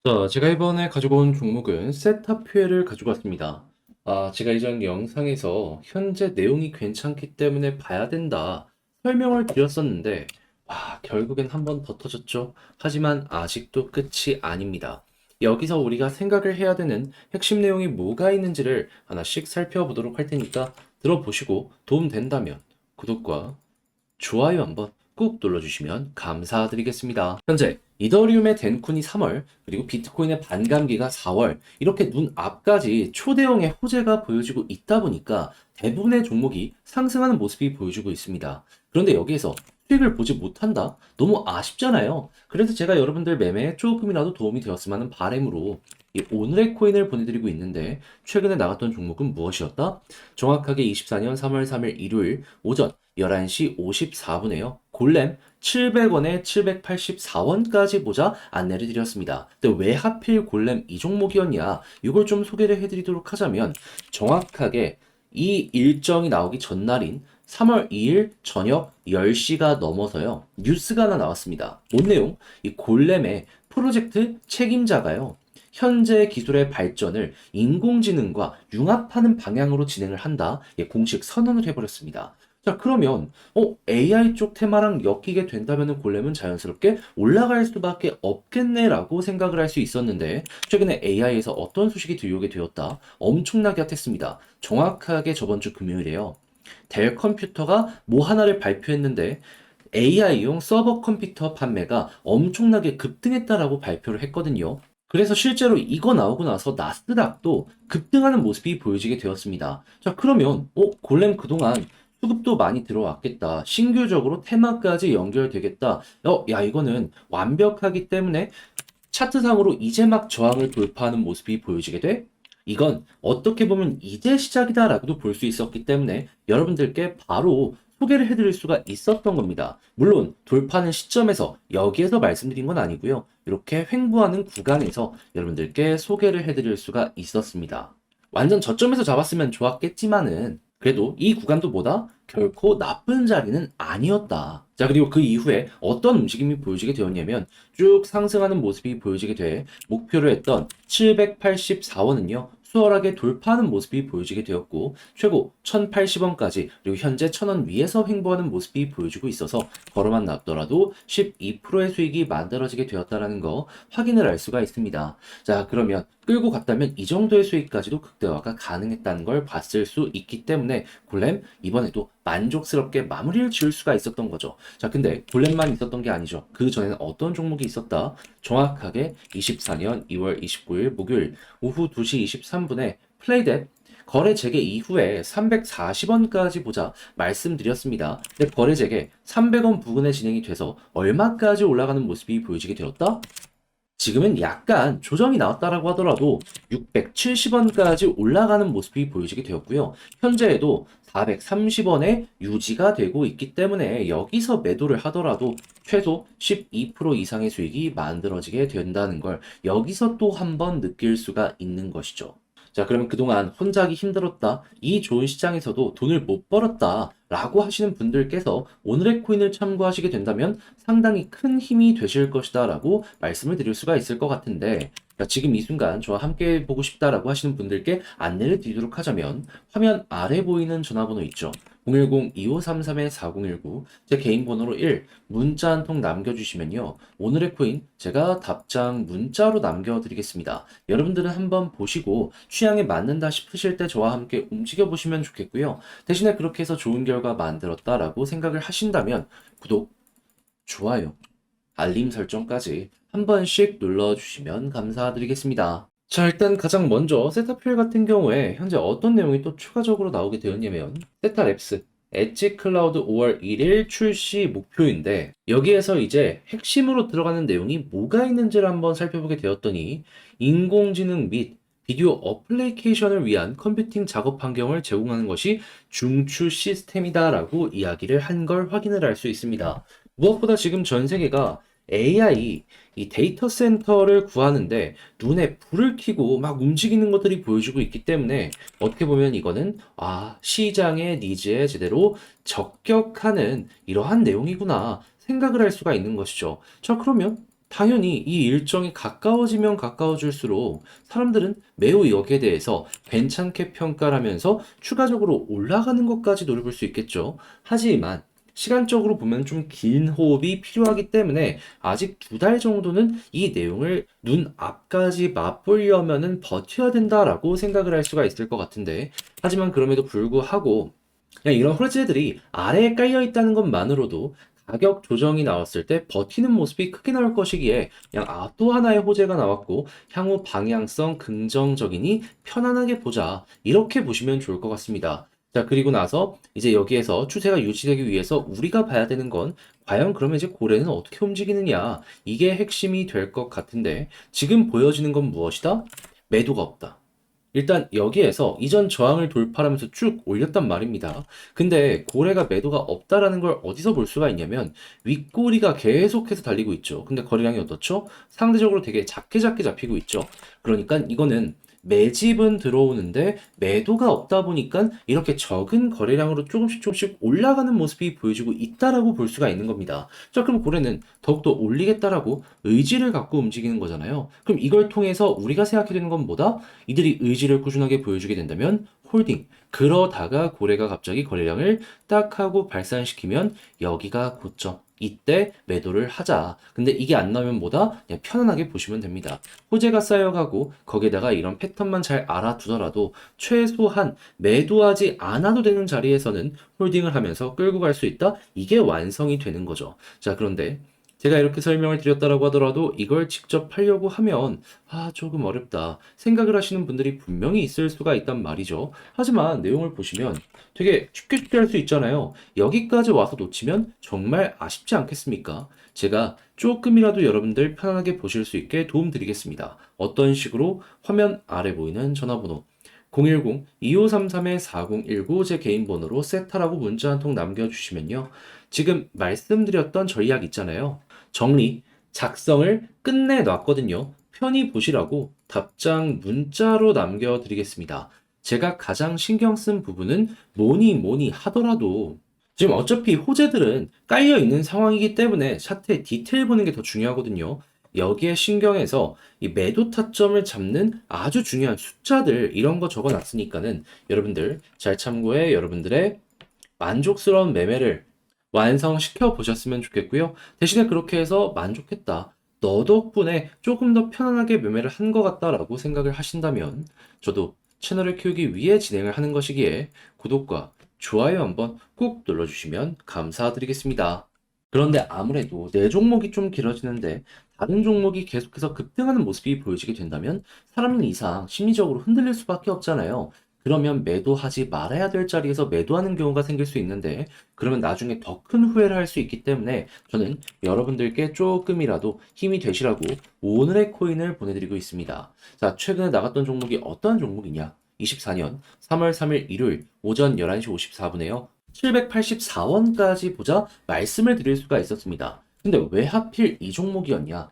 자, 제가 이번에 가지고 온 종목은 세타퓨엘을 가지고 왔습니다. 제가 이전 영상에서 현재 내용이 괜찮기 때문에 봐야 된다 설명을 드렸었는데, 결국엔 한 번 더 터졌죠. 하지만 아직도 끝이 아닙니다. 여기서 우리가 생각을 해야 되는 핵심 내용이 뭐가 있는지를 하나씩 살펴보도록 할 테니까 들어보시고 도움된다면 구독과 좋아요 한번 꾹 눌러주시면 감사드리겠습니다. 현재 이더리움의 덴쿤이 3월, 그리고 비트코인의 반감기가 4월, 이렇게 눈앞까지 초대형의 호재가 보여지고 있다 보니까 대부분의 종목이 상승하는 모습이 보여지고 있습니다. 그런데 여기에서 수익을 보지 못한다? 너무 아쉽잖아요. 그래서 제가 여러분들 매매에 조금이라도 도움이 되었으면 하는 바람으로 이 오늘의 코인을 보내드리고 있는데, 최근에 나갔던 종목은 무엇이었다? 정확하게 24년 3월 3일 일요일 오전 11시 54분에요. 골렘 700원에 784원까지 보자 안내를 드렸습니다. 근데 왜 하필 골렘 이 종목이었냐? 이걸 좀 소개를 해드리도록 하자면, 정확하게 이 일정이 나오기 전날인 3월 2일 저녁 10시가 넘어서요, 뉴스가 하나 나왔습니다. 뭔 내용? 이 골렘의 프로젝트 책임자가요, 현재 기술의 발전을 인공지능과 융합하는 방향으로 진행을 한다, 공식 선언을 해버렸습니다. 자, 그러면 AI 쪽 테마랑 엮이게 된다면 골렘은 자연스럽게 올라갈 수밖에 없겠네라고 생각을 할 수 있었는데, 최근에 AI에서 어떤 소식이 들려오게 되었다? 엄청나게 핫했습니다. 정확하게 저번 주 금요일에요, 델 컴퓨터가 뭐 하나를 발표했는데 AI용 서버 컴퓨터 판매가 엄청나게 급등했다라고 발표를 했거든요. 그래서 실제로 이거 나오고 나서 나스닥도 급등하는 모습이 보여지게 되었습니다. 자, 그러면 골렘 그동안 수급도 많이 들어왔겠다, 신규적으로 테마까지 연결되겠다, 야, 이거는 완벽하기 때문에 차트상으로 이제 막 저항을 돌파하는 모습이 보여지게 돼? 이건 어떻게 보면 이제 시작이다라고도 볼 수 있었기 때문에 여러분들께 바로 소개를 해드릴 수가 있었던 겁니다. 물론 돌파하는 시점에서 여기에서 말씀드린 건 아니고요, 이렇게 횡보하는 구간에서 여러분들께 소개를 해드릴 수가 있었습니다. 완전 저점에서 잡았으면 좋았겠지만은 그래도 이 구간도 뭐다? 결코 나쁜 자리는 아니었다. 자, 그리고 그 이후에 어떤 움직임이 보여지게 되었냐면, 쭉 상승하는 모습이 보여지게 돼 목표를 했던 784원은요, 수월하게 돌파하는 모습이 보여지게 되었고, 최고 1080원까지, 그리고 현재 1000원 위에서 횡보하는 모습이 보여지고 있어서 걸어만 놨더라도 12%의 수익이 만들어지게 되었다는 거 확인을 할 수가 있습니다. 자, 그러면 끌고 갔다면 이 정도의 수익까지도 극대화가 가능했다는 걸 봤을 수 있기 때문에 골렘 이번에도 만족스럽게 마무리를 지을 수가 있었던 거죠. 자, 근데 골렘만 있었던 게 아니죠. 그 전에는 어떤 종목이 있었다? 정확하게 24년 2월 29일 목요일 오후 2시 23분에 플레이뎁 거래 재개 이후에 340원까지 보자 말씀드렸습니다. 근데 거래 재개 300원 부근에 진행이 돼서 얼마까지 올라가는 모습이 보여지게 되었다? 지금은 약간 조정이 나왔다라고 하더라도 670원까지 올라가는 모습이 보여지게 되었고요. 현재에도 430원에 유지가 되고 있기 때문에 여기서 매도를 하더라도 최소 12% 이상의 수익이 만들어지게 된다는 걸 여기서 또 한 번 느낄 수가 있는 것이죠. 자, 그러면 그동안 혼자 하기 힘들었다, 이 좋은 시장에서도 돈을 못 벌었다 라고 하시는 분들께서 오늘의 코인을 참고하시게 된다면 상당히 큰 힘이 되실 것이다 라고 말씀을 드릴 수가 있을 것 같은데, 자, 지금 이 순간 저와 함께 보고 싶다라고 하시는 분들께 안내를 드리도록 하자면, 화면 아래 보이는 전화번호 있죠. 010-2533-4019, 제 개인 번호로 1 문자 한 통 남겨주시면요, 오늘의 코인 제가 답장 문자로 남겨드리겠습니다. 여러분들은 한번 보시고 취향에 맞는다 싶으실 때 저와 함께 움직여 보시면 좋겠고요. 대신에 그렇게 해서 좋은 결과 만들었다라고 생각을 하신다면 구독, 좋아요, 알림 설정까지 한 번씩 눌러주시면 감사드리겠습니다. 자, 일단 가장 먼저 세타필 같은 경우에 현재 어떤 내용이 또 추가적으로 나오게 되었냐면, 세타랩스 엣지 클라우드 5월 1일 출시 목표인데, 여기에서 이제 핵심으로 들어가는 내용이 뭐가 있는지를 한번 살펴보게 되었더니, 인공지능 및 비디오 어플리케이션을 위한 컴퓨팅 작업 환경을 제공하는 것이 중추 시스템이다라고 이야기를 한 걸 확인을 할 수 있습니다. 무엇보다 지금 전 세계가 AI, 이 데이터 센터를 구하는데 눈에 불을 켜고 막 움직이는 것들이 보여지고 있기 때문에, 어떻게 보면 이거는 시장의 니즈에 제대로 적격하는 이러한 내용이구나 생각을 할 수가 있는 것이죠. 자, 그러면 당연히 이 일정이 가까워지면 가까워질수록 사람들은 매우 여기에 대해서 괜찮게 평가를 하면서 추가적으로 올라가는 것까지 노려볼 수 있겠죠. 하지만 시간적으로 보면 좀 긴 호흡이 필요하기 때문에 아직 2달 정도는 이 내용을 눈 앞까지 맛보려면은 버텨야 된다라고 생각을 할 수가 있을 것 같은데, 하지만 그럼에도 불구하고 그냥 이런 호재들이 아래에 깔려 있다는 것만으로도 가격 조정이 나왔을 때 버티는 모습이 크게 나올 것이기에 그냥 또 하나의 호재가 나왔고 향후 방향성 긍정적이니 편안하게 보자, 이렇게 보시면 좋을 것 같습니다. 자, 그리고 나서 이제 여기에서 추세가 유지되기 위해서 우리가 봐야 되는 건 과연 그러면 이제 고래는 어떻게 움직이느냐, 이게 핵심이 될 것 같은데, 지금 보여지는 건 무엇이다? 매도가 없다. 일단 여기에서 이전 저항을 돌파하면서 쭉 올렸단 말입니다. 근데 고래가 매도가 없다라는 걸 어디서 볼 수가 있냐면 윗꼬리가 계속해서 달리고 있죠. 근데 거래량이 어떻죠? 상대적으로 되게 작게 잡히고 있죠. 그러니까 이거는 매집은 들어오는데 매도가 없다 보니까 이렇게 적은 거래량으로 조금씩 올라가는 모습이 보여지고 있다라고 볼 수가 있는 겁니다. 자, 그럼 고래는 더욱더 올리겠다라고 의지를 갖고 움직이는 거잖아요. 그럼 이걸 통해서 우리가 생각해야 되는 건 뭐다? 이들이 의지를 꾸준하게 보여주게 된다면 홀딩. 그러다가 고래가 갑자기 거래량을 딱 하고 발산시키면 여기가 고점. 이때 매도를 하자. 근데 이게 안 나오면 뭐다? 그냥 편안하게 보시면 됩니다. 호재가 쌓여가고 거기에다가 이런 패턴만 잘 알아두더라도 최소한 매도하지 않아도 되는 자리에서는 홀딩을 하면서 끌고 갈 수 있다? 이게 완성이 되는 거죠. 자, 그런데 제가 이렇게 설명을 드렸다라고 하더라도 이걸 직접 하려고 하면 조금 어렵다 생각을 하시는 분들이 분명히 있을 수가 있단 말이죠. 하지만 내용을 보시면 되게 쉽게 할 수 있잖아요. 여기까지 와서 놓치면 정말 아쉽지 않겠습니까? 제가 조금이라도 여러분들 편안하게 보실 수 있게 도움드리겠습니다. 어떤 식으로? 화면 아래 보이는 전화번호 010-2533-4019 제 개인 번호로 세타라고 문자 한 통 남겨주시면요. 지금 말씀드렸던 전략 있잖아요. 정리, 작성을 끝내놨거든요. 편히 보시라고 답장 문자로 남겨드리겠습니다. 제가 가장 신경 쓴 부분은 뭐니 하더라도 지금 어차피 호재들은 깔려 있는 상황이기 때문에 차트의 디테일 보는 게 더 중요하거든요. 여기에 신경해서 이 매도 타점을 잡는 아주 중요한 숫자들 이런 거 적어 놨으니까는 여러분들 잘 참고해 여러분들의 만족스러운 매매를 완성시켜 보셨으면 좋겠고요. 대신에 그렇게 해서 만족했다, 너 덕분에 조금 더 편안하게 매매를 한 것 같다라고 생각을 하신다면 저도 채널을 키우기 위해 진행을 하는 것이기에 구독과 좋아요 한번 꼭 눌러주시면 감사드리겠습니다. 그런데 아무래도 내 종목이 좀 길어지는데 다른 종목이 계속해서 급등하는 모습이 보여지게 된다면 사람은 이상 심리적으로 흔들릴 수밖에 없잖아요. 그러면 매도하지 말아야 될 자리에서 매도하는 경우가 생길 수 있는데 그러면 나중에 더 큰 후회를 할 수 있기 때문에 저는 여러분들께 조금이라도 힘이 되시라고 오늘의 코인을 보내드리고 있습니다. 자, 최근에 나갔던 종목이 어떤 종목이냐? 24년 3월 3일 일요일 오전 11시 54분에요. 784원까지 보자 말씀을 드릴 수가 있었습니다. 근데 왜 하필 이 종목이었냐?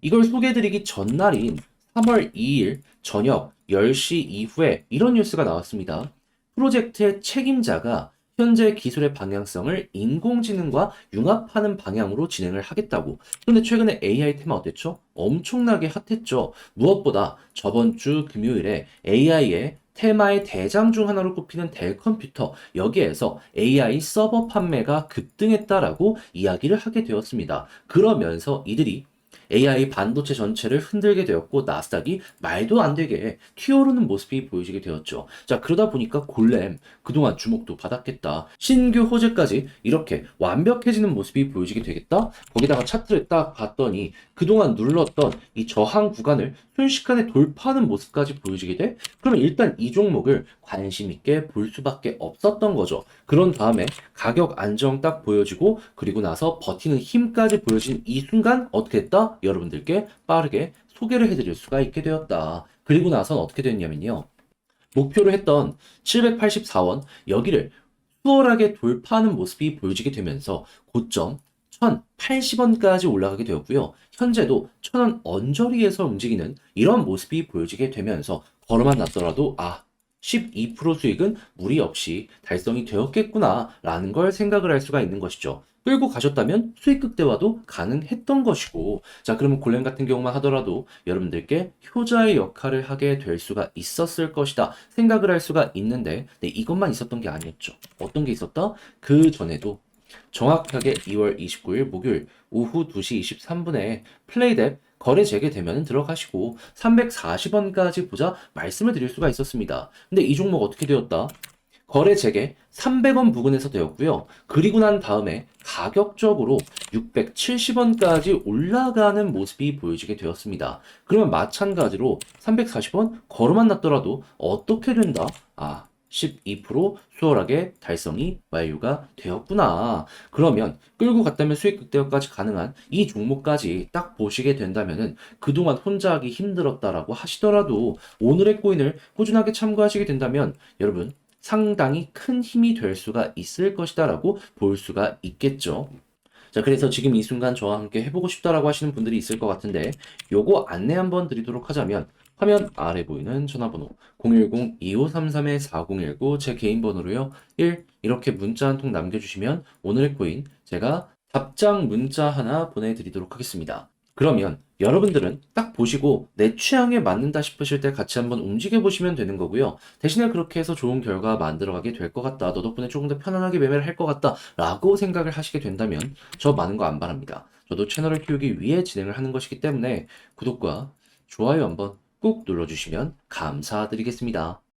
이걸 소개해드리기 전날인 3월 2일 저녁 10시 이후에 이런 뉴스가 나왔습니다. 프로젝트의 책임자가 현재 기술의 방향성을 인공지능과 융합하는 방향으로 진행을 하겠다고. 그런데 최근에 AI 테마 어땠죠? 엄청나게 핫했죠. 무엇보다 저번 주 금요일에 AI의 테마의 대장 중 하나로 꼽히는 델 컴퓨터, 여기에서 AI 서버 판매가 급등했다라고 이야기를 하게 되었습니다. 그러면서 이들이 AI 반도체 전체를 흔들게 되었고 나스닥이 말도 안 되게 튀어오르는 모습이 보여지게 되었죠. 자, 그러다 보니까 골렘 그동안 주목도 받았겠다, 신규 호재까지 이렇게 완벽해지는 모습이 보여지게 되겠다. 거기다가 차트를 딱 봤더니 그동안 눌렀던 이 저항 구간을 순식간에 돌파하는 모습까지 보여지게 돼? 그러면 일단 이 종목을 관심 있게 볼 수밖에 없었던 거죠. 그런 다음에 가격 안정 딱 보여지고 그리고 나서 버티는 힘까지 보여진 이 순간 어떻게 됐다? 여러분들께 빠르게 소개를 해드릴 수가 있게 되었다. 그리고 나선 어떻게 됐냐면요. 목표로 했던 784원 여기를 수월하게 돌파하는 모습이 보여지게 되면서 고점 1080원까지 올라가게 되었고요. 현재도 1000원 언저리에서 움직이는 이런 모습이 보여지게 되면서 걸어만 놨더라도 12% 수익은 무리 없이 달성이 되었겠구나 라는 걸 생각을 할 수가 있는 것이죠. 끌고 가셨다면 수익 극대화도 가능했던 것이고, 자, 그러면 골렘 같은 경우만 하더라도 여러분들께 효자의 역할을 하게 될 수가 있었을 것이다 생각을 할 수가 있는데, 네, 이것만 있었던 게 아니었죠. 어떤 게 있었다? 그 전에도 정확하게 2월 29일 목요일 오후 2시 23분에 플레이뎁 거래 재개되면 들어가시고 340원까지 보자 말씀을 드릴 수가 있었습니다. 근데 이 종목 어떻게 되었다? 거래 재개 300원 부근에서 되었고요. 그리고 난 다음에 가격적으로 670원까지 올라가는 모습이 보여지게 되었습니다. 그러면 마찬가지로 340원 걸어만 놨더라도 어떻게 된다? 12% 수월하게 달성이 완료가 되었구나. 그러면 끌고 갔다면 수익 극대화까지 가능한 이 종목까지 딱 보시게 된다면은 그동안 혼자 하기 힘들었다라고 하시더라도 오늘의 코인을 꾸준하게 참고하시게 된다면 여러분 상당히 큰 힘이 될 수가 있을 것이다라고 볼 수가 있겠죠. 자, 그래서 지금 이 순간 저와 함께 해보고 싶다라고 하시는 분들이 있을 것 같은데, 요거 안내 한번 드리도록 하자면, 화면 아래 보이는 전화번호 010-2533-4019 제 개인 번호로요. 1 이렇게 문자 한 통 남겨주시면 오늘의 코인 제가 답장 문자 하나 보내드리도록 하겠습니다. 그러면 여러분들은 딱 보시고 내 취향에 맞는다 싶으실 때 같이 한번 움직여 보시면 되는 거고요. 대신에 그렇게 해서 좋은 결과 만들어가게 될 것 같다. 너 덕분에 조금 더 편안하게 매매를 할 것 같다. 라고 생각을 하시게 된다면 저 많은 거 안 바랍니다. 저도 채널을 키우기 위해 진행을 하는 것이기 때문에 구독과 좋아요 한번 꾹 눌러주시면 감사드리겠습니다.